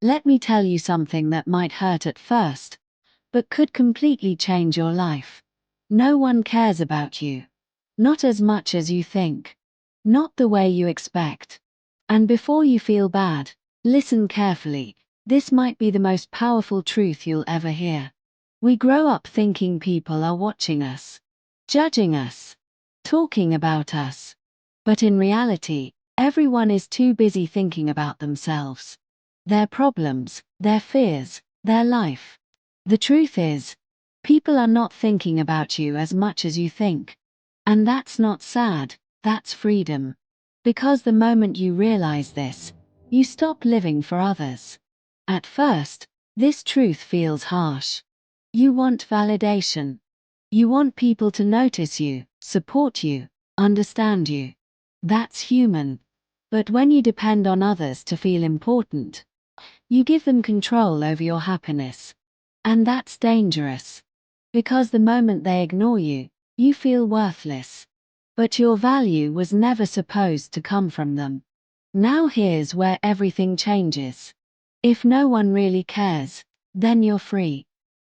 Let me tell you something that might hurt at first, but could completely change your life. No one cares about you. Not as much as you think. Not the way you expect. And before you feel bad, listen carefully. This might be the most powerful truth you'll ever hear. We grow up thinking people are watching us, judging us, talking about us. But in reality, everyone is too busy thinking about themselves, their problems, their fears, their life. The truth is, people are not thinking about you as much as you think. And that's not sad, that's freedom. Because the moment you realize this, you stop living for others. At first, this truth feels harsh. You want validation. You want people to notice you, support you, understand you. That's human. But when you depend on others to feel important, you give them control over your happiness. And that's dangerous. Because the moment they ignore you, you feel worthless. But your value was never supposed to come from them. Now here's where everything changes. If no one really cares, then you're free.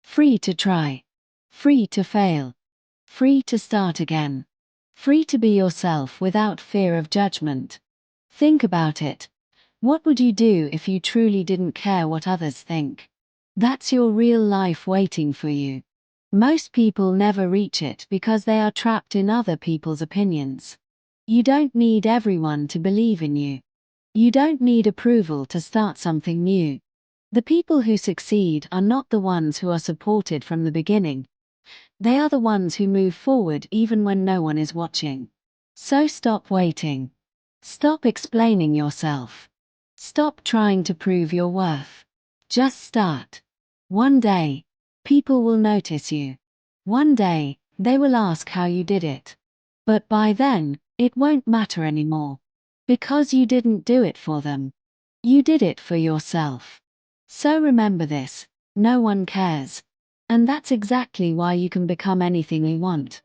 Free to try. Free to fail. Free to start again. Free to be yourself without fear of judgment. Think about it. What would you do if you truly didn't care what others think? That's your real life waiting for you. Most people never reach it because they are trapped in other people's opinions. You don't need everyone to believe in you. You don't need approval to start something new. The people who succeed are not the ones who are supported from the beginning. They are the ones who move forward even when no one is watching. So stop waiting. Stop explaining yourself. Stop trying to prove your worth. Just start. One day, people will notice you. One day, they will ask how you did it. But by then, it won't matter anymore. Because you didn't do it for them. You did it for yourself. So remember this, no one cares. And that's exactly why you can become anything you want.